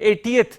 80th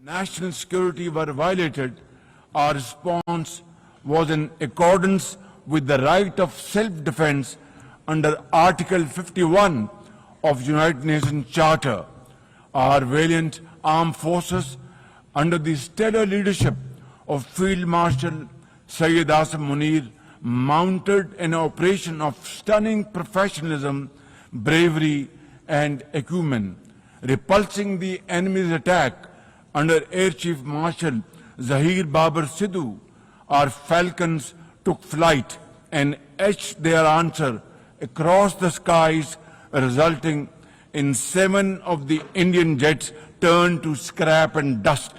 National security were violated. Our response was in accordance with the right of self-defense under Article 51 of United Nations Charter. Our valiant armed forces under the stellar leadership of Field Marshal Syed Asim Munir mounted an operation of stunning professionalism, bravery and acumen, repulsing the enemy's attack under Air Chief Marshal Zahir Babar Sidhu. Our falcons took flight and etched their answer across the skies, resulting in 7 of the Indian jets turned to scrap and dust.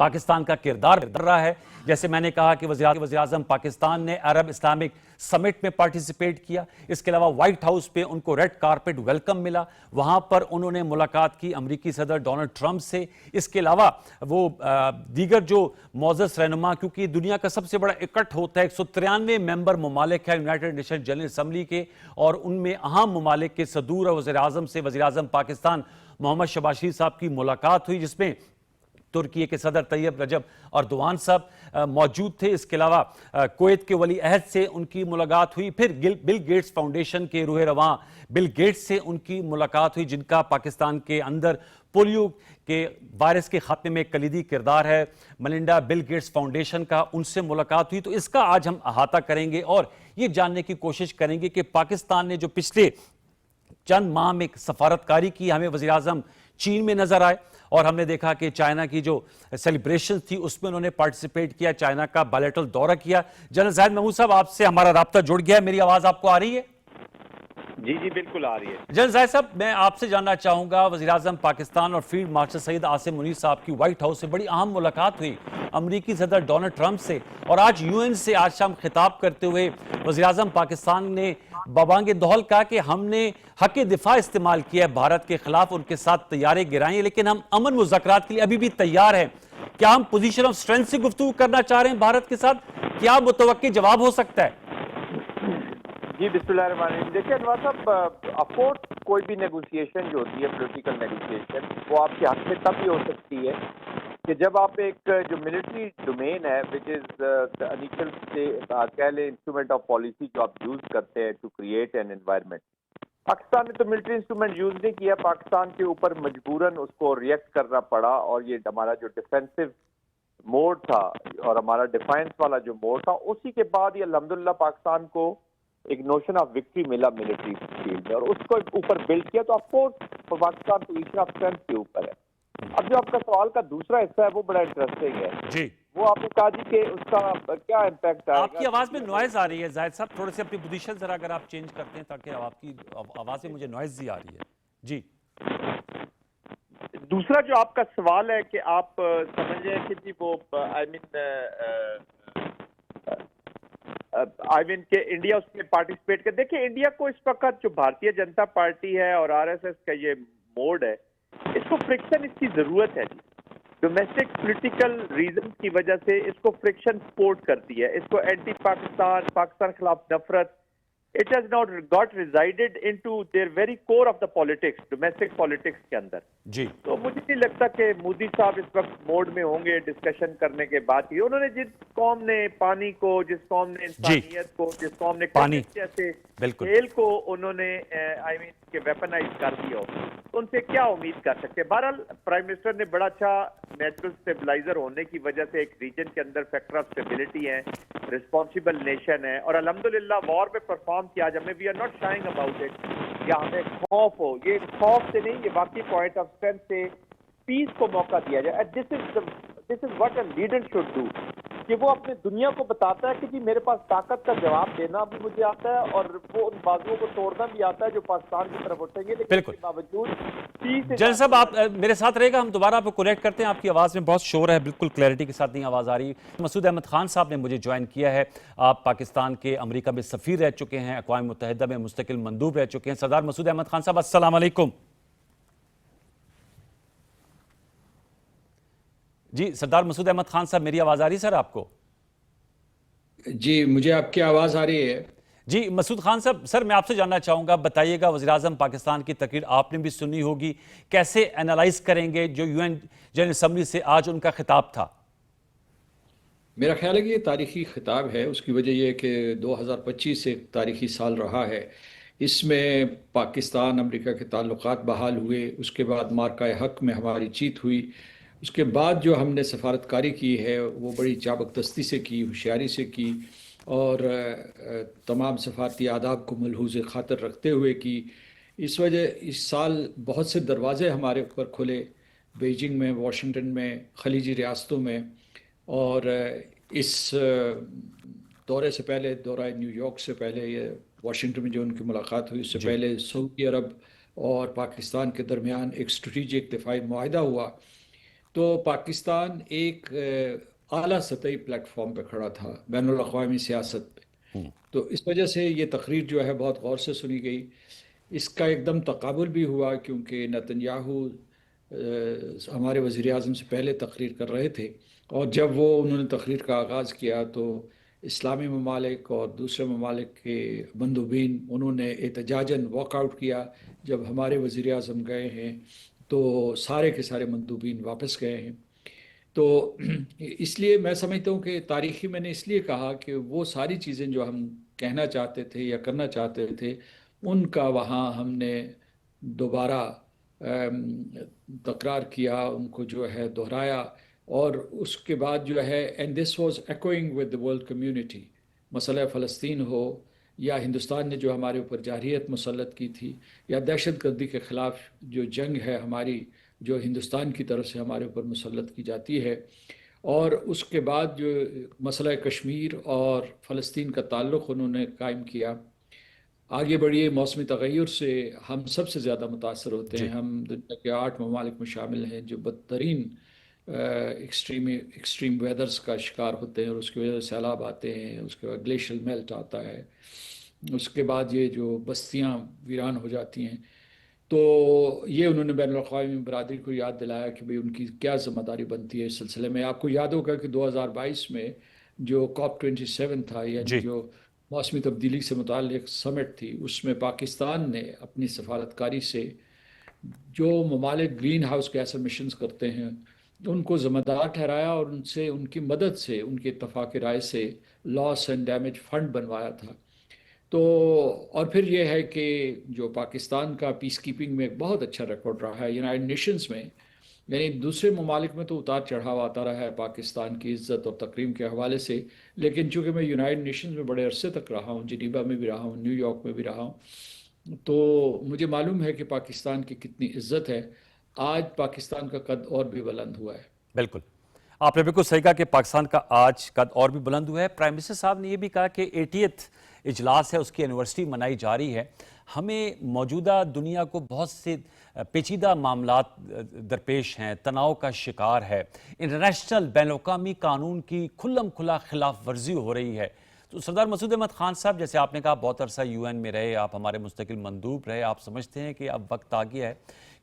Pakistan کا کردار رہا ہے. جیسے میں نے کہا کہ وزیر اعظم پاکستان نے عرب اسلامک سمٹ میں پارٹیسپیٹ کیا. اس کے علاوہ وائٹ ہاؤس پہ ان کو ریڈ کارپٹ ویلکم ملا. وہاں پر انہوں نے ملاقات کی امریکی صدر ڈونلڈ ٹرمپ سے. اس کے علاوہ وہ دیگر جو معزز رہنما, کیونکہ دنیا کا سب سے بڑا اکٹھ ہوتا ہے, 193 ممبر ممالک ہیں یونائیٹڈ نیشن جنرل اسمبلی کے, اور ان میں اہم ممالک کے صدور اور وزیر اعظم سے وزیر اعظم پاکستان محمد شہباز شریف صاحب کی ملاقات ہوئی, جس میں ترکی کے صدر طیب رجب اردوان صاحب موجود تھے. اس کے علاوہ کویت کے ولی عہد سے ان کی ملاقات ہوئی. پھر بل گیٹس فاؤنڈیشن کے روح رواں بل گیٹس سے ان کی ملاقات ہوئی, جن کا پاکستان کے اندر پولیو کے وائرس کے خاتمے میں کلیدی کردار ہے. ملنڈا بل گیٹس فاؤنڈیشن کا ان سے ملاقات ہوئی. تو اس کا آج ہم احاطہ کریں گے اور یہ جاننے کی کوشش کریں گے کہ پاکستان نے جو پچھلے چند ماہ میں سفارتکاری کی, ہمیں وزیر اعظم چین میں نظر آئے اور ہم نے دیکھا کہ چائنا کی جو سیلیبریشن تھی اس میں انہوں نے پارٹیسپیٹ کیا, چائنا کا بائلیٹرل دورہ کیا. جنرل زاہد محمود صاحب, آپ سے ہمارا رابطہ جڑ گیا ہے, میری آواز آپ کو آ رہی ہے؟ جی بالکل آ رہی ہے. جنرل زاہد صاحب, میں آپ سے جاننا چاہوں گا, وزیر اعظم پاکستان اور فیلڈ مارشل سید عاصم منیر صاحب کی وائٹ ہاؤس سے بڑی اہم ملاقات ہوئی امریکی صدر ڈونلڈ ٹرمپ سے, اور آج یو این سے آج شام خطاب کرتے ہوئے وزیر اعظم پاکستان نے بابانگ دہل کہا کہ ہم نے حق دفاع استعمال کیا ہے بھارت کے خلاف, ان کے ساتھ طیارے گرائیں, لیکن ہم امن مذاکرات کے لیے ابھی بھی تیار ہیں. کیا ہم پوزیشن آف سٹرینتھ سے گفتگو کرنا چاہ رہے ہیں بھارت کے ساتھ؟ کیا متوقع جواب ہو سکتا ہے؟ جی بسم اللہ الرحمن الرحیم. دیکھیں انوار صاحب, آف کورس کوئی بھی نیگوسیشن جو ہوتی ہے, پولیٹیکل نیگوسیشن, وہ آپ کے حق میں تب ہی ہو سکتی ہے کہ جب آپ ایک جو ملٹری ڈومین ہے وچ از انیشل سے کہہ لیں انسٹرومنٹ آف پالیسی جو آپ یوز کرتے ہیں to create an environment. Pakistan نے تو ملٹری انسٹرومنٹ یوز نہیں کیا, پاکستان کے اوپر مجبوراً اس کو ریئیکٹ کرنا پڑا, اور یہ ہمارا جو ڈیفینسو موڈ تھا اور ہمارا ڈیفینس والا جو موڈ تھا, اسی کے بعد یہ الحمدللہ پاکستان کو ایک نوشن آف وکٹری ملا ملٹری فیلڈ میں, اور اس کو اوپر بلڈ کیا. تو of course Pakistan position of strength کے اوپر ہے. اب جو آپ کا سوال کا دوسرا حصہ ہے وہ بڑا انٹرسٹنگ ہے. جی, وہ آپ نے کہا جی کہ اس کا کیا امپیکٹ آئے گا. آپ کی آواز میں نوائز آ رہی ہے زاہد صاحب, تھوڑے سے اپنی پوزیشن ذرا اگر آپ چینج کرتے ہیں تاکہ آپ کی آواز میں مجھے نوائز ہی آ رہی ہے. جی, دوسرا جو آپ کا سوال ہے کہ آپ سمجھ رہے ہیں کہ جی وہ آئی مین کہ انڈیا اس میں پارٹیسپیٹ کر. دیکھیں انڈیا کو اس وقت جو بھارتیہ جنتا پارٹی ہے اور آر ایس ایس کا یہ موڈ ہے, اس کو فرکشن اس کی ضرورت ہے. جی ڈومیسٹک پولیٹیکل ریزنز کی وجہ سے اس کو فرکشن سپورٹ کرتی ہے, اس کو اینٹی پاکستان, پاکستان خلاف نفرت, it has not got resided into their very core of the politics, domestic politics کے اندر. جی, تو مجھے نہیں لگتا کہ مودی صاحب اس وقت موڈ میں ہوں گے ڈسکشن کرنے کے بعد ہی. انہوں نے جس قوم نے پانی کو, جس قوم نے انسانیت کو, جس قوم نے پانی جیسے بالکل کھیل کو انہوں نے آئی مین کہ ویپنائز کر دیا ہو, تو ان سے کیا امید کر سکتے. بہرحال پرائم منسٹر نے بڑا اچھا نیچرل اسٹیبلائزر ہونے کی وجہ سے ایک ریجن کے اندر فیکٹر آف اسٹیبلٹی ہے, رسپانسبل نیشن ہے, اور الحمدللہ وار پہ پرفارم کیا. جب میں we are not shying about it, یا ہمیں خوف ہو, یہ خوف سے نہیں, یہ باقی پوائنٹ آف اسٹرینتھ سے پیس کو موقع دیا جائے. This is what a leader should do, کہ وہ اپنے دنیا کو بتاتا ہے کہ جی میرے پاس طاقت کا جواب دینا بھی مجھے آتا ہے, اور وہ ان بازوؤں کو توڑنا بھی آتا ہے جو پاکستان کی طرف اٹھیں گے. لیکن اس کے باوجود جنرل صاحب آپ میرے ساتھ رہے گا, ہم دوبارہ آپ کو کنیکٹ کرتے ہیں. آپ کی آواز میں بہت شور ہے, بالکل کلیئرٹی کے ساتھ نہیں آواز آ رہی. مسعود احمد خان صاحب نے مجھے جوائن کیا ہے. آپ پاکستان کے امریکہ میں سفیر رہ چکے ہیں, اقوام متحدہ میں مستقل مندوب رہ چکے ہیں. سردار مسعود احمد خان صاحب السلام علیکم. جی سردار مسعود احمد خان صاحب, میری آواز آ رہی ہے سر آپ کو؟ جی مجھے آپ کی آواز آ رہی ہے. جی مسعود خان صاحب, سر میں آپ سے جاننا چاہوں گا, بتائیے گا وزیر اعظم پاکستان کی تقریر آپ نے بھی سنی ہوگی, کیسے انالائز کریں گے جو یو این جنرل اسمبلی سے آج ان کا خطاب تھا؟ میرا خیال ہے کہ یہ تاریخی خطاب ہے. اس کی وجہ یہ کہ 2025 ایک تاریخی سال رہا ہے. اس میں پاکستان امریکہ کے تعلقات بحال ہوئے, اس کے بعد مارکہ حق میں ہماری جیت ہوئی, اس کے بعد جو ہم نے سفارتکاری کی ہے وہ بڑی چابک دستی سے کی, ہوشیاری سے کی, اور تمام سفارتی آداب کو ملحوظ خاطر رکھتے ہوئے کی. اس وجہ اس سال بہت سے دروازے ہمارے اوپر کھلے, بیجنگ میں, واشنگٹن میں, خلیجی ریاستوں میں, اور اس دورے سے پہلے, دورہ نیو یارک سے پہلے, یہ واشنگٹن میں جو ان کی ملاقات ہوئی, اس سے پہلے سعودی عرب اور پاکستان کے درمیان ایک اسٹریٹجک دفاعی معاہدہ ہوا. تو پاکستان ایک اعلیٰ سطحی پلیٹ فارم پہ کھڑا تھا بین الاقوامی سیاست پہ. تو اس وجہ سے یہ تقریر جو ہے بہت غور سے سنی گئی. اس کا ایک دم تقابل بھی ہوا کیونکہ نتنیاہو ہمارے وزیر اعظم سے پہلے تقریر کر رہے تھے، اور جب انہوں نے تقریر کا آغاز کیا تو اسلامی ممالک اور دوسرے ممالک کے مندوبین انہوں نے احتجاجاً واک آؤٹ کیا. جب ہمارے وزیر اعظم گئے ہیں تو سارے کے سارے مندوبین واپس گئے ہیں. تو اس لیے میں سمجھتا ہوں کہ تاریخی میں نے اس لیے کہا کہ وہ ساری چیزیں جو ہم کہنا چاہتے تھے یا کرنا چاہتے تھے ان کا وہاں ہم نے دوبارہ تکرار کیا، ان کو جو ہے دہرایا. اور اس کے بعد جو ہے and this was echoing with the world community. مسئلہ فلسطین ہو یا ہندوستان نے جو ہمارے اوپر جارحیت مسلط کی تھی، یا دہشت گردی کے خلاف جو جنگ ہے ہماری جو ہندوستان کی طرف سے ہمارے اوپر مسلط کی جاتی ہے، اور اس کے بعد جو مسئلہ کشمیر اور فلسطین کا تعلق انہوں نے قائم کیا. آگے بڑھیے، موسمی تغیر سے ہم سب سے زیادہ متاثر ہوتے ہیں. ہم دنیا کے 8 ممالک میں شامل ہیں جو بدترین ایکسٹریم ویدرز کا شکار ہوتے ہیں، اور اس کی وجہ سے سیلاب آتے ہیں، اس کے بعد گلیشیل میلٹ آتا ہے، اس کے بعد یہ جو بستیاں ویران ہو جاتی ہیں. تو یہ انہوں نے بین الاقوامی برادری کو یاد دلایا کہ بھئی ان کی کیا ذمہ داری بنتی ہے اس سلسلے میں. آپ کو یاد ہوگا کہ 2022 میں جو COP27 تھا، یعنی جی جو موسمی تبدیلی سے متعلق سمٹ تھی، اس میں پاکستان نے اپنی سفارتکاری سے جو ممالک گرین ہاؤس گیس ایمیشنز کرتے ہیں ان کو ذمہ دار ٹھہرایا، اور ان سے ان کی مدد سے ان کے اتفاق رائے سے لاس اینڈ ڈیمیج فنڈ بنوایا تھا. تو اور پھر یہ ہے کہ جو پاکستان کا پیس کیپنگ میں ایک بہت اچھا ریکارڈ رہا ہے یونائٹڈ نیشنز میں. یعنی دوسرے ممالک میں تو اتار چڑھاؤ آتا رہا ہے پاکستان کی عزت اور تکریم کے حوالے سے، لیکن چونکہ میں یونائٹڈ نیشنز میں بڑے عرصے تک رہا ہوں، جنیوا میں بھی رہا ہوں، نیو یارک میں بھی رہا ہوں، تو مجھے معلوم ہے کہ پاکستان کی کتنی عزت ہے. آج پاکستان کا قد اور بھی بلند ہوا ہے. بالکل، آپ نے بالکل صحیح کہا کہ پاکستان کا آج قد اور بھی بلند ہوا ہے. پرائم منسٹر صاحب نے یہ بھی کہا کہ 80th اجلاس ہے، اس کی اینیورسری منائی جا رہی ہے. ہمیں موجودہ دنیا کو بہت سے پیچیدہ معاملات درپیش ہیں، تناؤ کا شکار ہے، انٹرنیشنل بین الاقوامی قانون کی کھلم کھلا خلاف ورزی ہو رہی ہے. تو سردار مسعود احمد خان صاحب، جیسے آپ نے کہا بہت عرصہ UN میں رہے، آپ ہمارے مستقل مندوب رہے، آپ سمجھتے ہیں کہ اب وقت آ گیا ہے؟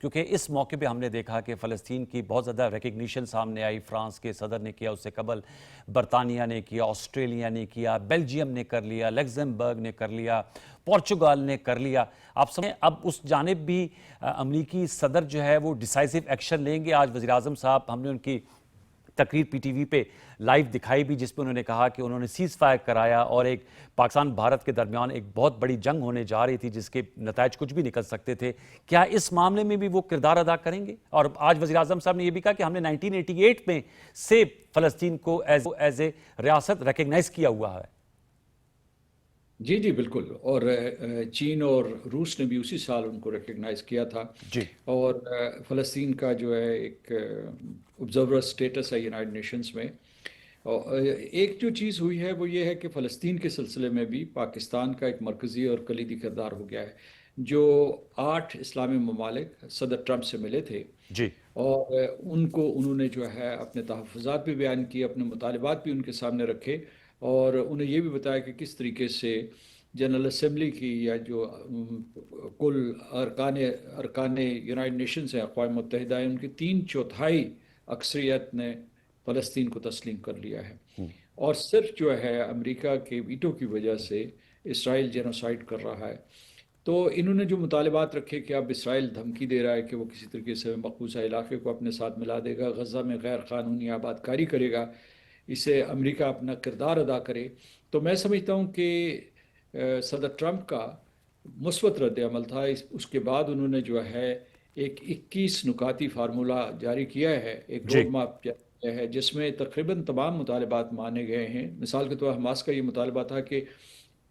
کیونکہ اس موقع پہ ہم نے دیکھا کہ فلسطین کی بہت زیادہ ریکگنیشن سامنے آئی. فرانس کے صدر نے کیا، اس سے قبل برطانیہ نے کیا، آسٹریلیا نے کیا، بیلجیم نے کر لیا، لگزمبرگ نے کر لیا، پورچگال نے کر لیا. آپ سمجھیں اب اس جانب بھی امریکی صدر جو ہے وہ ڈیسائیسو ایکشن لیں گے؟ آج وزیراعظم صاحب، ہم نے ان کی تقریر PTV پہ لائیو دکھائی بھی، جس پہ انہوں نے کہا کہ انہوں نے سیز فائر کرایا اور ایک پاکستان بھارت کے درمیان ایک بہت بڑی جنگ ہونے جا رہی تھی جس کے نتائج کچھ بھی نکل سکتے تھے. کیا اس معاملے میں بھی وہ کردار ادا کریں گے؟ اور آج وزیراعظم صاحب نے یہ بھی کہا کہ ہم نے 1988 میں سے فلسطین کو ایز اے ریاست ریکگنائز کیا ہوا ہے. جی جی بالکل، اور چین اور روس نے بھی اسی سال ان کو ریکگنائز کیا تھا. جی اور فلسطین کا جو ہے ایک آبزرور اسٹیٹس ہے یونائٹڈ نیشنز میں. اور ایک جو چیز ہوئی ہے وہ یہ ہے کہ فلسطین کے سلسلے میں بھی پاکستان کا ایک مرکزی اور کلیدی کردار ہو گیا ہے. جو 8 اسلامی ممالک صدر ٹرمپ سے ملے تھے، جی اور ان کو انہوں نے جو ہے اپنے تحفظات بھی بیان کیے، اپنے مطالبات بھی ان کے سامنے رکھے، اور انہیں یہ بھی بتایا کہ کس طریقے سے جنرل اسمبلی کی یا جو کل ارکان یونائٹڈ نیشنز ہیں، اقوام متحدہ ہیں، ان کی 3/4 اکثریت نے فلسطین کو تسلیم کر لیا ہے. اور صرف جو ہے امریکہ کے ویٹو کی وجہ سے اسرائیل جینوسائیڈ کر رہا ہے. تو انہوں نے جو مطالبات رکھے کہ اب اسرائیل دھمکی دے رہا ہے کہ وہ کسی طریقے سے مقبوضہ علاقے کو اپنے ساتھ ملا دے گا، غزہ میں غیر قانونی آباد کاری کرے گا، اسے امریکہ اپنا کردار ادا کرے. تو میں سمجھتا ہوں کہ صدر ٹرمپ کا مثبت رد عمل تھا. اس کے بعد انہوں نے جو ہے ایک 21 نکاتی فارمولہ جاری کیا ہے، ایک جی روڈ میپ کیا ہے، جس میں تقریباً تمام مطالبات مانے گئے ہیں. مثال کے طور پر حماس کا یہ مطالبہ تھا کہ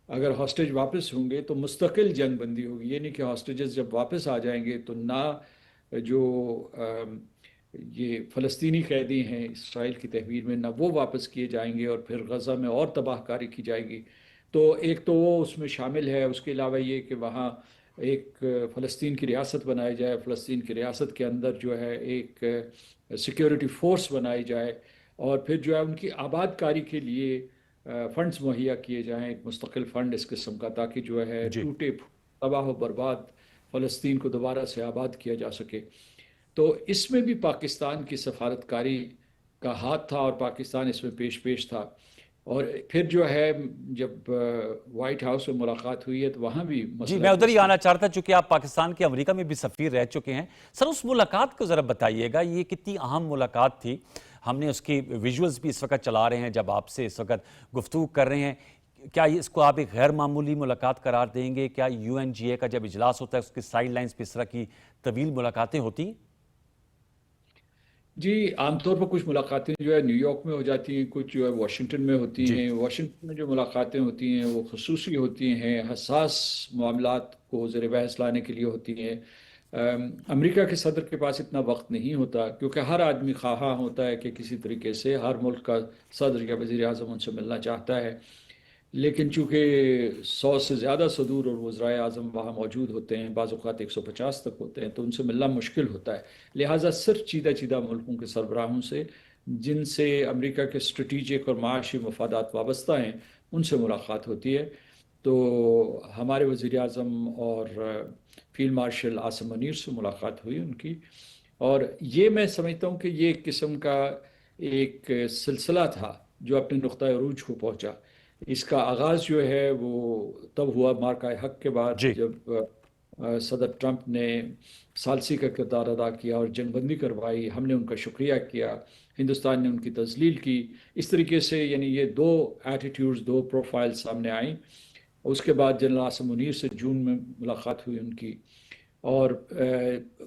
اگر ہاسٹیج واپس ہوں گے تو مستقل جنگ بندی ہوگی. یہ نہیں کہ ہاسٹیجز جب واپس آ جائیں گے تو نہ جو یہ فلسطینی قیدی ہیں اسرائیل کی تحویل میں، نہ وہ واپس کیے جائیں گے، اور پھر غزہ میں اور تباہ کاری کی جائے گی. تو ایک تو وہ اس میں شامل ہے. اس کے علاوہ یہ کہ وہاں ایک فلسطین کی ریاست بنائی جائے، فلسطین کی ریاست کے اندر جو ہے ایک سیکیورٹی فورس بنائی جائے، اور پھر جو ہے ان کی آباد کاری کے لیے فنڈز مہیا کیے جائیں، ایک مستقل فنڈ اس قسم کا، تاکہ جو ہے جی ٹوٹے تباہ و برباد فلسطین کو دوبارہ سے آباد کیا جا سکے۔ تو اس میں بھی پاکستان کی سفارتکاری کا ہاتھ تھا، اور پاکستان اس میں پیش تھا۔ اور پھر جو ہے جب وائٹ ہاؤس میں ملاقات ہوئی ہے تو وہاں بھی جی مسئلہ میں ادھر ہی فلسطین۔ آنا چاہتا چونکہ آپ پاکستان کے امریکہ میں بھی سفیر رہ چکے ہیں سر، اس ملاقات کو ذرا بتائیے گا، یہ کتنی اہم ملاقات تھی؟ ہم نے اس کی ویژولز بھی اس وقت چلا رہے ہیں جب آپ سے اس وقت گفتگو کر رہے ہیں، کیا اس کو آپ ایک غیر معمولی ملاقات قرار دیں گے؟ کیا یو این جی اے کا جب اجلاس ہوتا ہے اس کی سائیڈ لائنز پہ اس طرح کی طویل ملاقاتیں ہوتی ہیں؟ جی عام طور پر کچھ ملاقاتیں جو ہے نیو یارک میں ہو جاتی ہیں، کچھ جو ہے واشنگٹن میں ہوتی جی ہیں۔ واشنگٹن میں جو ملاقاتیں ہوتی ہیں وہ خصوصی ہوتی ہیں، حساس معاملات کو زیر بحث لانے کے لیے ہوتی ہیں۔ امریکہ کے صدر کے پاس اتنا وقت نہیں ہوتا، کیونکہ ہر آدمی خواہاں ہوتا ہے کہ کسی طریقے سے ہر ملک کا صدر یا وزیر اعظم ان سے ملنا چاہتا ہے، لیکن چونکہ 100 سے زیادہ صدور اور وزرائے اعظم وہاں موجود ہوتے ہیں، بعض اوقات 150 تک ہوتے ہیں، تو ان سے ملنا مشکل ہوتا ہے۔ لہٰذا صرف چیدہ ملکوں کے سربراہوں سے، جن سے امریکہ کے اسٹریٹجک اور معاشی مفادات وابستہ ہیں، ان سے ملاقات ہوتی ہے۔ تو ہمارے وزیر اعظم اور فیلڈ مارشل عاصم منیر سے ملاقات ہوئی ان کی، اور یہ میں سمجھتا ہوں کہ یہ ایک قسم کا ایک سلسلہ تھا جو اپنے نقطۂ عروج کو پہنچا۔ اس کا آغاز جو ہے وہ تب ہوا مارکہ حق کے بعد، جی جب صدر ٹرمپ نے ثالثی کا کردار ادا کیا اور جنگ بندی کروائی، ہم نے ان کا شکریہ کیا، ہندوستان نے ان کی تذلیل کی۔ اس طریقے سے یعنی یہ دو ایٹیٹیوڈز، دو پروفائل سامنے آئیں۔ اس کے بعد جنرل عاصم منیر سے جون میں ملاقات ہوئی ان کی، اور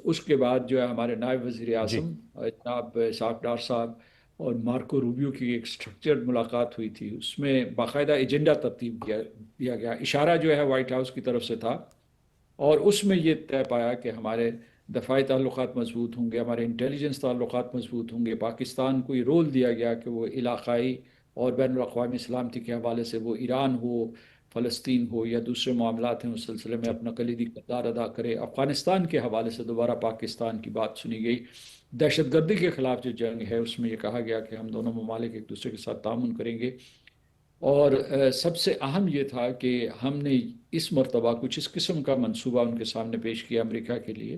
اس کے بعد جو ہے ہمارے نائب وزیر جی اعظم جناب اسحاق ڈار صاحب اور مارکو روبیو کی ایک سٹرکچرڈ ملاقات ہوئی تھی۔ اس میں باقاعدہ ایجنڈا ترتیب دیا گیا، اشارہ جو ہے وائٹ ہاؤس کی طرف سے تھا، اور اس میں یہ طے پایا کہ ہمارے دفاعی تعلقات مضبوط ہوں گے، ہمارے انٹیلیجنس تعلقات مضبوط ہوں گے۔ پاکستان کو یہ رول دیا گیا کہ وہ علاقائی اور بین الاقوامی سلامتی کے حوالے سے، وہ ایران ہو، فلسطین ہو یا دوسرے معاملات ہیں، اس سلسلے میں اپنا کلیدی کردار ادا کرے۔ افغانستان کے حوالے سے دوبارہ پاکستان کی بات سنی گئی۔ دہشت گردی کے خلاف جو جنگ ہے اس میں یہ کہا گیا کہ ہم دونوں ممالک ایک دوسرے کے ساتھ تعاون کریں گے، اور سب سے اہم یہ تھا کہ ہم نے اس مرتبہ کچھ اس قسم کا منصوبہ ان کے سامنے پیش کیا امریکہ کے لیے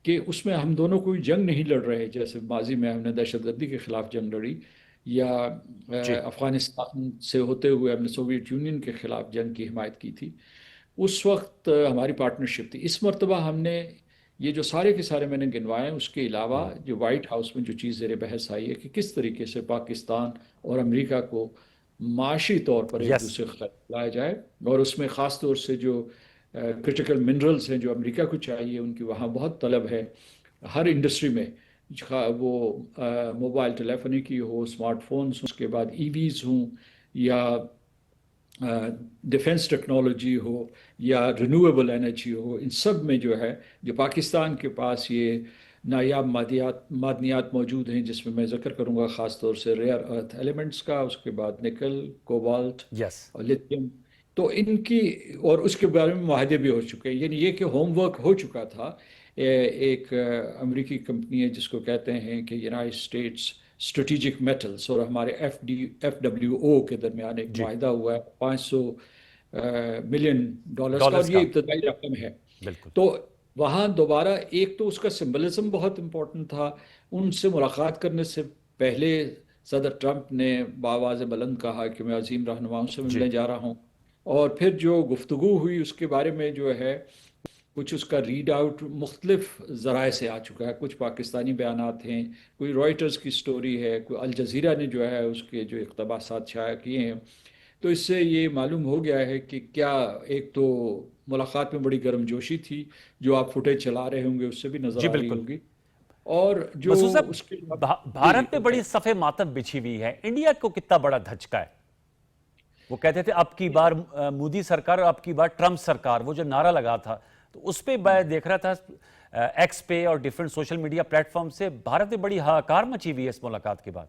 کہ اس میں ہم دونوں کوئی جنگ نہیں لڑ رہے، جیسے ماضی میں ہم نے دہشت گردی کے خلاف جنگ لڑی، یا جی افغانستان سے ہوتے ہوئے ہم نے سوویت یونین کے خلاف جنگ کی حمایت کی تھی۔ اس وقت ہماری پارٹنرشپ تھی۔ اس مرتبہ ہم نے یہ جو سارے کے سارے میں نے گنوائے ہیں، اس کے علاوہ جو وائٹ ہاؤس میں جو چیز زیر بحث آئی ہے کہ کس طریقے سے پاکستان اور امریکہ کو معاشی طور پر ایک یس دوسرے کے خلاف لایا جائے، اور اس میں خاص طور سے جو کرٹیکل منرلز ہیں جو امریکہ کو چاہیے، ان کی وہاں بہت طلب ہے ہر انڈسٹری میں، وہ موبائل ٹیلیفونی کی ہو، اسمارٹ فونز، اس کے بعد ای ویز ہوں، یا ڈیفنس ٹیکنالوجی ہو، یا رینیویبل انرجی ہو، ان سب میں جو ہے جو پاکستان کے پاس یہ نایاب معدنیات موجود ہیں، جس میں ذکر کروں گا خاص طور سے ریئر ارتھ ایلیمنٹس کا، اس کے بعد نکل، کوبالٹ یس اور لیتھیم، تو ان کی، اور اس کے بارے میں معاہدے بھی ہو چکے ہیں۔ یعنی یہ کہ ہوم ورک ہو چکا تھا۔ ایک امریکی کمپنی ہے جس کو کہتے ہیں کہ یونائٹڈ اسٹیٹس اسٹریٹجک میٹلز، اور ہمارے FWO کے درمیان ایک جی معاہدہ ہوا ہے $500 ملین کا، ڈالرز اور کا یہ ابتدائی رقم ہے۔ بالکل تو وہاں دوبارہ ایک تو اس کا سمبلزم بہت امپورٹنٹ تھا۔ ان سے ملاقات کرنے سے پہلے صدر ٹرمپ نے بآواز بلند کہا کہ میں عظیم رہنماؤں سے جی ملنے جا رہا ہوں، اور پھر جو گفتگو ہوئی اس کے بارے میں جو ہے کچھ اس کا ریڈ آؤٹ مختلف ذرائع سے آ چکا ہے۔ کچھ پاکستانی بیانات ہیں، کوئی رائٹرز کی سٹوری ہے، کوئی الجزیرہ نے جو ہے اس کے جو اقتباسات شائع کیے ہیں۔ تو اس سے یہ معلوم ہو گیا ہے کہ کیا ایک تو ملاقات میں بڑی گرم جوشی تھی، جو آپ فوٹیج چلا رہے ہوں گے اس سے بھی نظر جی آ رہی بالکل ہوگی، اور جو مسعود اس کے صاحب، جی جی بھارت پہ بڑی صفحے ماتم بچھی ہوئی ہے، انڈیا کو کتنا بڑا دھچکا ہے؟ وہ کہتے تھے اب کی بار مودی سرکار اور اب کی بار ٹرمپ سرکار، وہ جو نعرہ لگا تھا، تو اس پہ میں دیکھ رہا تھا ایکس پہ اور different social media plate form سے بھارت میں بڑی ہاکار مچی ہوئی ہے اس ملاقات کے بعد۔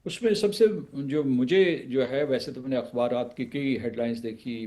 اس میں سب سے جو مجھے جو ہے، ویسے تو میں نے اخبارات کی کئی ہیڈ لائنز دیکھی،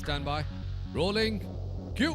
Stand by. Rolling. Cue.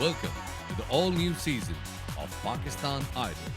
Welcome to the all new season of Pakistan Idol.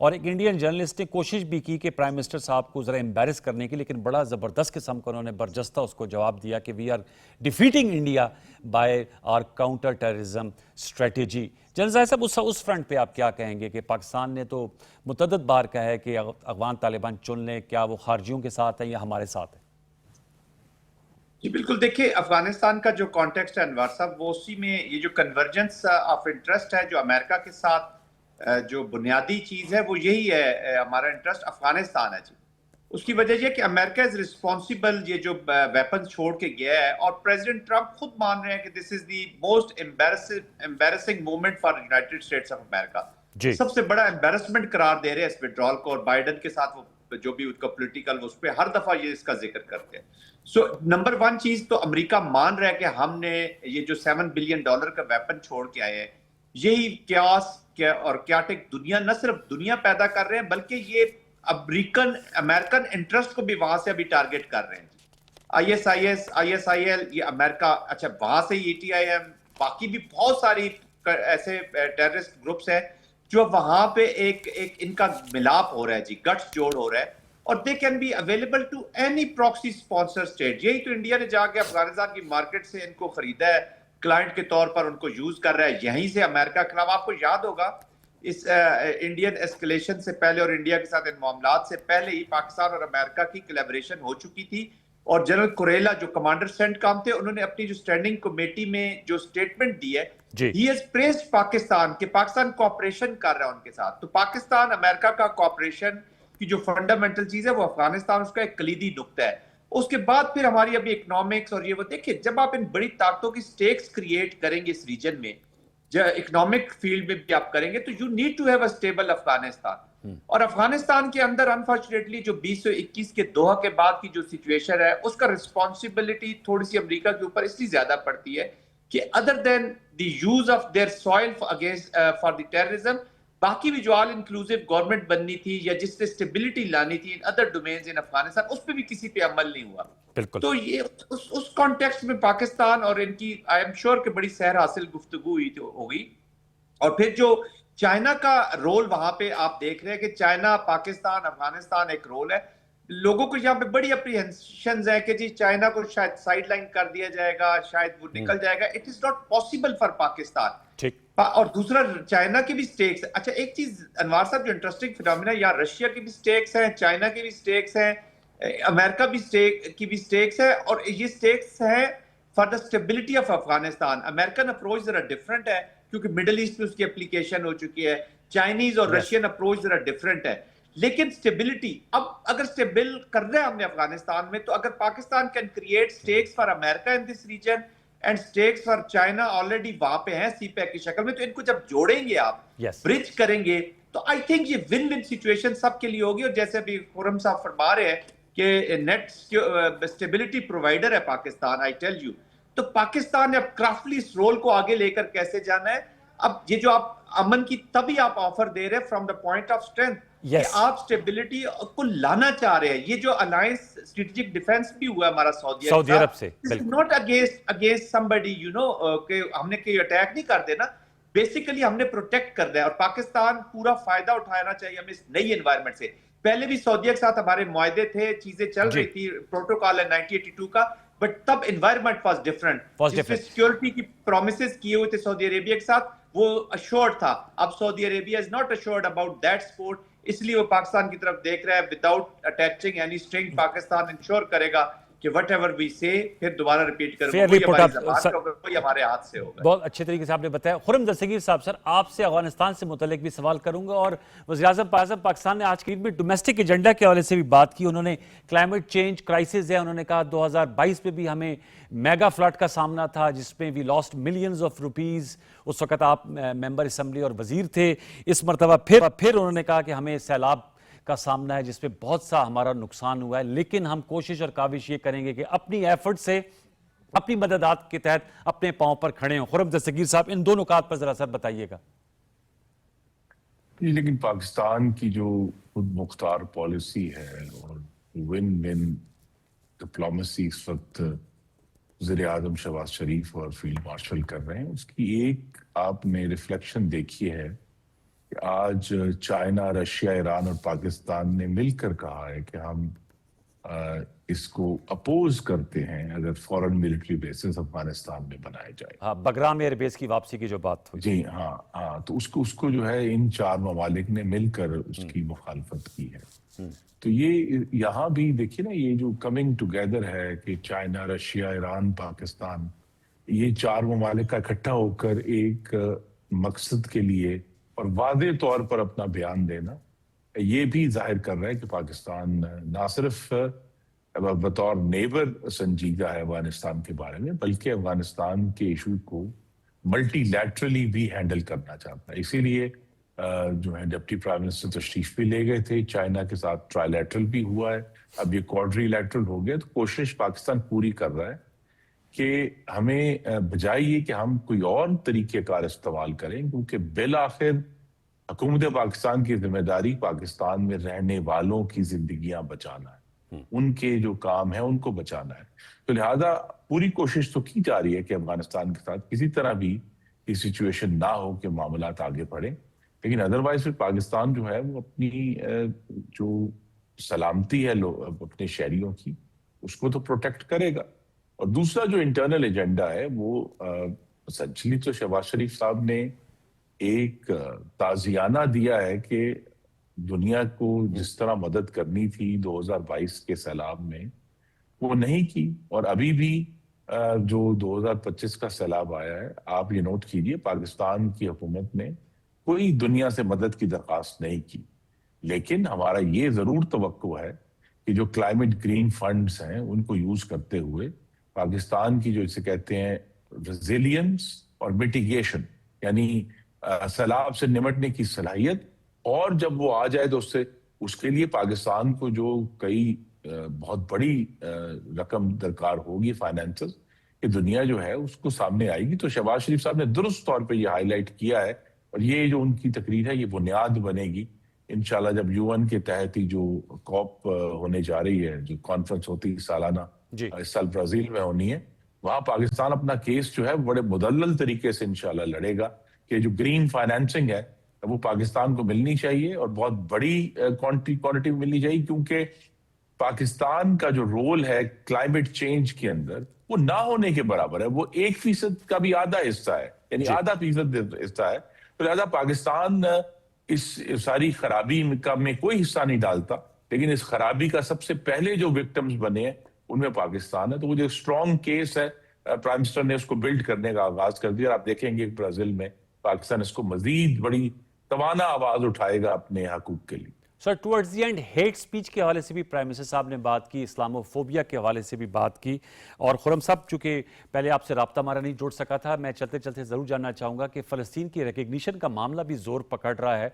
اور ایک انڈین جرنلسٹ نے کوشش بھی کی کہ پرائم منسٹر صاحب کو ذرا امبیرس کرنے کی، لیکن بڑا زبردست قسم کا انہوں نے برجستہ اس کو جواب دیا کہ we are defeating India by our counter terrorism strategy. General Zahir صاحب اس فرنٹ پہ آپ کیا کہیں گے کہ پاکستان نے تو متعدد بار کہا ہے کہ افغان طالبان چن لیں، کیا وہ خارجیوں کے ساتھ ہیں یا ہمارے ساتھ ہیں؟ جی بالکل، دیکھیں افغانستان کا جو کانٹیکسٹ ہے انوار صاحب، وہ اسی میں یہ جو کنورجنس آف انٹرسٹ ہے جو امریکہ کے ساتھ جو بنیادی چیز ہے وہ یہی ہے، ہمارا انٹرسٹ افغانستان ہے جی۔ اس کی وجہ یہ کہ امریکہ از رسپانسبل یہ جو ویپن چھوڑ کے گیا ہے، اور پریزیڈنٹ ٹرمپ خود مان رہے ہیں کہ this is the most embarrassing moment for United States of America, سب سے بڑا امبیرسمنٹ قرار دے رہے ہیں اس وڈرال کو، اور بائیڈن کے ساتھ وہ جو بھی ان کا پولیٹیکل اس پہ ہر دفعہ یہ اس کا ذکر کرتے ہیں۔ سو نمبر 1 چیز تو امریکہ مان رہا ہے کہ ہم نے یہ جو $7 بلین کا ویپن چھوڑ کے آئے ہیں، یہی کیاس اور کیاٹک دنیا نہ صرف دنیا پیدا کر رہے ہیں بلکہ یہ امریکن انٹرسٹ کو بھی وہاں سے ابھی ٹارگٹ کر رہے ہیں۔ ISIL یہ امریکہ، اچھا وہاں سے ETIM، باقی بھی بہت ساری ایسے ٹیررسٹ گروپس ہیں جو وہاں پہ ایک ان کا ملاپ ہو رہا ہے جی، گٹس جوڑ ہو رہا ہے، اور they can be available to any proxy sponsor state۔ یہی تو انڈیا نے جا کے افغانستان کی مارکیٹ سے ان کو خریدا ہے، کلائنٹ کے طور پر ان کو یوز کر رہا ہے، یہیں سے امریکہ کے خلاف۔ آپ کو یاد ہوگا اس انڈین ایسکلیشن سے پہلے اور انڈیا کے ساتھ ان معاملات سے پہلے ہی پاکستان اور امریکہ کی کولیبریشن ہو چکی تھی، اور جنرل کوریلا جو کمانڈر سینٹ کام تھے، انہوں نے اپنی جو اسٹینڈنگ کمیٹی میں جو سٹیٹمنٹ دی ہے، ہی ہیز پریزڈ پاکستان کہ پاکستان کوآپریشن کر رہا ہے ان کے ساتھ۔ تو پاکستان امریکہ کا کوآپریشن کی جو فنڈامنٹل چیز ہے وہ افغانستان اس کا ایک کلیدی نقطہ ہے۔ اس کے بعد پھر ہماری ابھی اکنامکس اور یہ وہ دیکھیں، جب آپ ان بڑی طاقتوں کی سٹیکس کریٹ کریں گے اس ریجن میں، جو اکنامک فیلڈ میں بھی آپ کریں گے، تو you need to have a stable Afghanistan. اور افغانستان کے اندر انفارچونیٹلی جو 2021 کے دوحہ کے بعد کی جو سچویشن ہے، اس کا رسپانسبلٹی تھوڑی سی امریکہ کے اوپر اس لیے زیادہ پڑتی ہے کہ other than the use of their soil against for the terrorism, باقی بھی جو آل انکلوسیو گورنمنٹ بننی تھی یا جس سے سٹیبلٹی لانی تھی ان ادر ڈومینز ان افغانستان، اس پہ بھی کسی پہ عمل نہیں ہوا۔ تو یہ اس کانٹیکسٹ میں پاکستان اور ان کی آئی ایم شیور کہ بڑی سیر حاصل گفتگو ہوگی۔ اور پھر جو چائنا کا رول وہاں پہ آپ دیکھ رہے ہیں کہ چائنا، پاکستان، افغانستان ایک رول ہے۔ لوگوں کو یہاں پہ بڑی اپریہنشنز ہیں کہ جی چائنا کو شاید سائڈ لائن کر دیا جائے گا، شاید وہ نکل جائے گا۔ It is not possible for Pakistan. اور دوسرا چائنا کی بھی سٹیکس ہے۔ اچھا ایک چیز انوار صاحب جو انٹرسٹنگ فینومینا، یہاں رشیا کی بھی سٹیکس ہیں، چائنا کی بھی سٹیکس ہیں، امریکہ کی بھی سٹیکس ہے، اور یہ سٹیکس ہیں for the stability of Afghanistan. American approach ذرا ڈفرنٹ ہے کیونکہ مڈل ایسٹ میں اس کی اپلیکیشن ہو چکی ہے، چائنیز اور رشین اپروچ ذرا ڈفرنٹ ہے، لیکن اسٹیبلٹی اب اگر اسٹیبل کر رہے ہیں ہم نے افغانستان میں، تو اگر Pakistan can create stakes for America in this region and stakes for China already وہاں پہ ہیں سی پیک کی شکل میں، تو ان کو جب جوڑیں گے آپ، برج کریں گے، تو آئی تھنک یہ ون ون سچویشن سب کے لیے ہوگی۔ اور جیسے ابھی خرم صاحب فرما رہے ہیں کہ نیٹ اسٹیبلٹی پرووائڈر ہے پاکستان، آئی ٹیل یو، تو پاکستان نے اب کرافٹلی اس رول کو آگے لے کر کیسے جانا ہے۔ اب یہ جو آپ امن کی تبھی آپ آفر دے رہے ہیں from the point of strength کہ آپ اسٹیبلٹی کو لانا چاہ رہے ہیں۔ یہ جو الائنس اسٹریٹجک ڈیفنس بھی ہوا ہے ہمارا سعودی عرب سے، not against somebody you know کہ ہم نے کوئی اٹیک نہیں کر دینا، بیسیکلی ہم نے پروٹیکٹ کر دیا، اور پاکستان پورا فائدہ اٹھانا چاہیے ہمیں اس نئی انوائرمنٹ سے۔ پہلے بھی سعودیہ کے ساتھ ہمارے معاہدے تھے، چیزیں چل رہی تھی، پروٹوکال ہے 1982 کا، بٹ تب انوائرمنٹ واز ڈفرنٹ، جس میں سیکیورٹی کی پرومسز کیے ہوئے تھے سعودی عربیہ کے ساتھ، وہ اشورڈ تھا۔ اب سعودی عربیہ is not assured about that support, اس لیے وہ پاکستان کی طرف دیکھ رہا ہے۔ Without attaching any string, Pakistan ensure کرے گا کہ وٹ ایور وی سے پھر دوبارہ ریپیٹ کریں گے، کوئی ہمارے ہاتھ سے ہوگا۔ بہت اچھے طریقے سے آپ نے بتایا۔ خرم دستگیر صاحب، سر آپ سے افغانستان سے متعلق بھی سوال کروں گا، اور وزیر اعظم پاکستان نے آج کی میں ڈومیسٹک ایجنڈا کے حوالے سے بھی بات کی۔ انہوں نے کلائمیٹ چینج کرائسس ہے، انہوں نے کہا 2022 میں بھی ہمیں میگا فلڈ کا سامنا تھا جس میں وی لاسٹ ملینز آف روپیز، اس وقت آپ ممبر اسمبلی اور وزیر تھے۔ اس مرتبہ پھر انہوں نے کہا کہ ہمیں سیلاب کا سامنا ہے جس پہ بہت سا ہمارا نقصان ہوا ہے، لیکن ہم کوشش اور کاوش یہ کریں گے کہ اپنی ایفرٹ سے، اپنی مددات کے تحت اپنے پاؤں پر کھڑے ہوں۔ خرم دستگیر صاحب ان دو نکات پر ذرا سر بتائیے گا۔ لیکن پاکستان کی جو خود مختار پالیسی ہے اور ون ون ڈپلومیسی اس وقت وزیر اعظم شہباز شریف اور فیلڈ مارشل کر رہے ہیں، اس کی ایک آپ نے ریفلیکشن دیکھی ہے کہ آج چائنا، رشیا، ایران اور پاکستان نے مل کر کہا ہے کہ ہم اس کو اپوز کرتے ہیں اگر فورن ملٹری بیسز افغانستان میں بنائے جائے. ہاں، بگرام ایئر بیس کی واپسی کی جو بات ہوئی. جی ہاں تو اس کو جو ہے ان 4 ممالک نے مل کر اس کی مخالفت کی ہے. تو یہ یہاں بھی دیکھیے نا، یہ جو کمنگ ٹوگیدر ہے کہ چائنا، رشیا، ایران، پاکستان، یہ 4 ممالک کا اکٹھا ہو کر ایک مقصد کے لیے اور واضح طور پر اپنا بیان دینا، یہ بھی ظاہر کر رہا ہے کہ پاکستان نہ صرف بطور نیبر سنجیدہ ہے افغانستان کے بارے میں، بلکہ افغانستان کے ایشو کو ملٹی لیٹرلی بھی ہینڈل کرنا چاہتا ہے. اسی لیے جو ہے ڈپٹی پرائم منسٹر تشریف بھی لے گئے تھے، چائنا کے ساتھ ٹرائی لیٹرل بھی ہوا ہے، اب یہ کوارٹری لیٹرل ہو گیا. تو کوشش پاکستان پوری کر رہا ہے کہ ہمیں بجائے یہ کہ ہم کوئی اور طریقہ کار استعمال کریں، کیونکہ بالآخر حکومت پاکستان کی ذمہ داری پاکستان میں رہنے والوں کی زندگیاں بچانا ہے، ان کے جو کام ہے ان کو بچانا ہے. تو لہذا پوری کوشش تو کی جا رہی ہے کہ افغانستان کے ساتھ کسی طرح بھی یہ سچویشن نہ ہو کہ معاملات آگے بڑھیں. لیکن ادروائز پھر پاکستان جو ہے وہ اپنی جو سلامتی ہے اپنے شہریوں کی، اس کو تو پروٹیکٹ کرے گا. اور دوسرا جو انٹرنل ایجنڈا ہے وہ اسینشلی تو شہباز شریف صاحب نے ایک تعزیانہ دیا ہے کہ دنیا کو جس طرح مدد کرنی تھی 2022 کے سیلاب میں وہ نہیں کی، اور ابھی بھی جو 2025 کا سیلاب آیا ہے، آپ یہ نوٹ کیجئے پاکستان کی حکومت نے کوئی دنیا سے مدد کی درخواست نہیں کی. لیکن ہمارا یہ ضرور توقع ہے کہ جو کلائمیٹ گرین فنڈز ہیں ان کو یوز کرتے ہوئے پاکستان کی جو اسے کہتے ہیں ریزیلینس اور میٹیگیشن، یعنی سیلاب سے نمٹنے کی صلاحیت، اور جب وہ آ جائے تو اس کے لیے پاکستان کو جو کئی بہت بڑی رقم درکار ہوگی فائنینسز، کہ دنیا جو ہے اس کو سامنے آئے گی. تو شہباز شریف صاحب نے درست طور پہ یہ ہائی لائٹ کیا ہے، اور یہ جو ان کی تقریر ہے یہ بنیاد بنے گی انشاءاللہ جب UN کے تحت ہی جو کوپ ہونے جا رہی ہے، جو کانفرنس ہوتی ہے سالانہ، اس سال برازیل میں ہونی ہے، وہاں پاکستان اپنا کیس جو ہے بڑے مدلل طریقے سے انشاءاللہ لڑے گا کہ جو گرین فائنینسنگ ہے وہ پاکستان کو ملنی چاہیے، اور بہت بڑی کوانٹٹی میں ملنی چاہیے، کیونکہ پاکستان کا جو رول ہے کلائمیٹ چینج کے اندر وہ نہ ہونے کے برابر ہے. وہ 1% کا بھی آدھا حصہ ہے، یعنی ½ حصہ ہے. تو لہذا پاکستان اس ساری خرابی میں کوئی حصہ نہیں ڈالتا، لیکن اس خرابی کا سب سے پہلے جو وکٹمز بنے ہیں ان میں پاکستان ہے. تو وہ جو اسٹرانگ کیس ہے، پرائم منسٹر نے اس کو بلڈ کرنے کا آغاز کر دیا، اور آپ دیکھیں گے برازیل میں پاکستان اس کو مزید بڑی توانا آواز اٹھائے گا اپنے حقوق کے لیے. Sir, towards the end hate speech کے حوالے سے بھی پرائم منسٹر صاحب نے بات کی، اسلامو فوبیا کے حوالے سے بھی بات کی، اور خرم صاحب چونکہ پہلے آپ سے رابطہ ہمارا نہیں جوڑ سکا تھا، میں چلتے چلتے ضرور جاننا چاہوں گا کہ فلسطین کی ریکگنیشن کا معاملہ بھی زور پکڑ رہا ہے.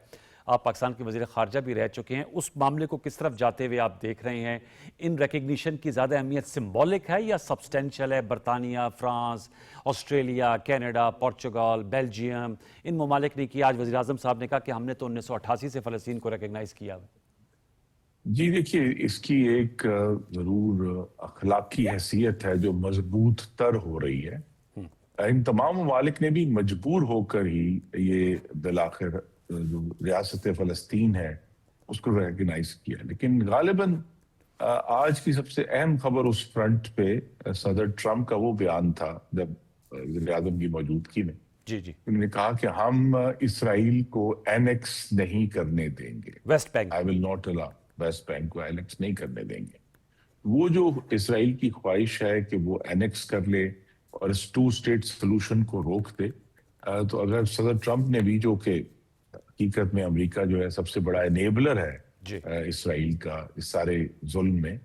آپ پاکستان کے وزیر خارجہ بھی رہ چکے ہیں، اس معاملے کو کس طرف جاتے ہوئے آپ دیکھ رہے ہیں؟ ان ریکگنیشن کی زیادہ اہمیت سمبولک ہے یا سبسٹینشل ہے؟ برطانیہ، France, Australia, Canada, Portugal, Belgium, ان ممالک نے کی. آج وزیر اعظم صاحب نے کہا کہ ہم نے تو 1988 سے فلسطین کو ریکگنائز کیا. جی دیکھیے، اس کی ایک ضرور اخلاقی حیثیت ہے جو مضبوط تر ہو رہی ہے. ان تمام ممالک نے بھی مجبور ہو کر ہی یہ بالآخر جو ریاست فلسطین ہے اس کو ریکگنائز کیا. لیکن غالباً آج کی سب سے اہم خبر اس فرنٹ پہ صدر ٹرمپ کا وہ بیان تھا جب وزیر اعظم کی موجودگی میں. جی انہوں نے کہا کہ ہم اسرائیل کو اینیکس نہیں کرنے دیں گے. West Bank I will not allow West Bank کو اینیکس نہیں کرنے دیں گے. وہ جو اسرائیل کی خواہش ہے کہ وہ اینیکس کر لے اور اس 2 اسٹیٹ سولوشن کو روک دے، تو اگر صدر ٹرمپ نے بھی، جو کہ حقیقت میں امریکہ جو ہے سب سے بڑا انیبلر ہے اسرائیل کا اس سارے ظلم میں،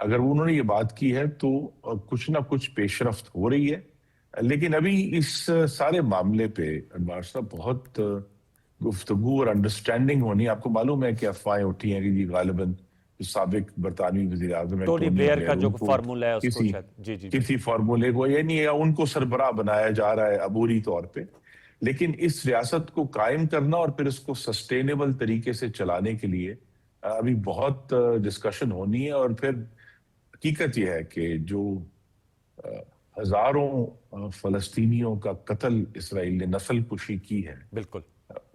اگر انہوں نے یہ بات کی ہے تو کچھ نہ کچھ پیش رفت ہو رہی ہے. لیکن ابھی اس سارے معاملے پہ انوار صاحب بہت گفتگو اور انڈرسٹینڈنگ ہونی. آپ کو معلوم ہے کہ افواہیں اٹھی ہیں کہ جی غالباً سابق برطانوی وزیر اعظم ٹونی بلیئر کا جو فارمولا ہے اس کو کسی فارمولے کو، یعنی ان کو سربراہ بنایا جا رہا ہے عبوری طور پہ. لیکن اس ریاست کو قائم کرنا اور پھر اس کو سسٹینیبل طریقے سے چلانے کے لیے ابھی بہت ڈسکشن ہونی ہے. اور پھر حقیقت یہ ہے کہ جو ہزاروں فلسطینیوں کا قتل اسرائیل نے نسل کشی کی ہے، بالکل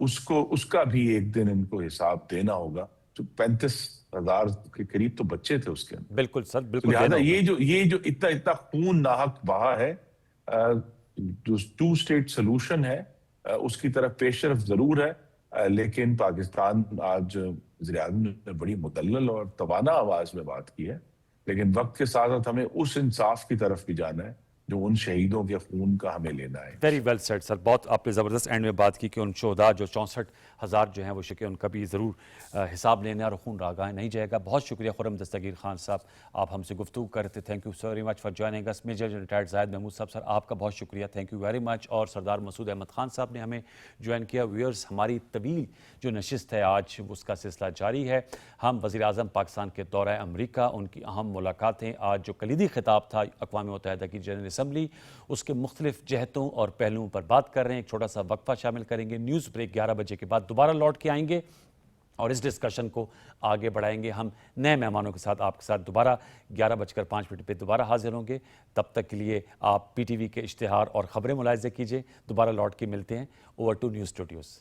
اس کا بھی ایک دن ان کو حساب دینا ہوگا. جو 35,000 کے قریب تو بچے تھے اس کے اندر. بالکل سر، بالکل. لہٰذا یہ جو اتنا خون ناحق بہا ہے، جو 2 اسٹیٹ سلوشن ہے اس کی طرف پیش رفت ضرور ہے، لیکن پاکستان آج وزیر اعظم نے بڑی مدلل اور توانا آواز میں بات کی ہے، لیکن وقت کے ساتھ ساتھ ہمیں اس انصاف کی طرف بھی جانا ہے جو ان شہیدوں کے خون کا ہمیں لینا ہے. ویری ویل سیڈ سر. بہت آپ نے زبردست اینڈ میں بات کی کہ ان شہداء جو 64,000 جو ہیں وہ شکے، ان کا بھی ضرور حساب لینا اور خون راگاہ نہیں جائے گا. بہت شکریہ خرم دستگیر خان صاحب، آپ ہم سے گفتگو کر رہے تھے. Thank you so very much for joining us. Major retired Zahid Mahmood صاحب، سر آپ کا بہت شکریہ، تھینک یو ویری مچ. اور سردار مسعود احمد خان صاحب نے ہمیں جوائن کیا. ویورز، ہماری طویل جو نشست ہے آج اس کا سلسلہ جاری ہے. ہم وزیر اعظم پاکستان کے دورہ امریکہ، ان کی اہم ملاقاتیں، آج جو کلیدی خطاب تھا اقوام متحدہ کی جنرل اسمبلی، اس کے مختلف جہتوں اور پہلوؤں پر بات کر رہے ہیں. ایک چھوٹا سا وقفہ شامل کریں گے. نیوز بریک 11 بجے کے بعد دوبارہ لوٹ کے آئیں گے اور اس ڈسکشن کو آگے بڑھائیں گے. ہم نئے مہمانوں کے ساتھ آپ کے ساتھ دوبارہ 11:05 پہ دوبارہ حاضر ہوں گے. تب تک کے لیے آپ پی ٹی وی کے اشتہار اور خبریں ملاحظہ کیجئے. دوبارہ لوٹ کے ملتے ہیں. Over to news studios.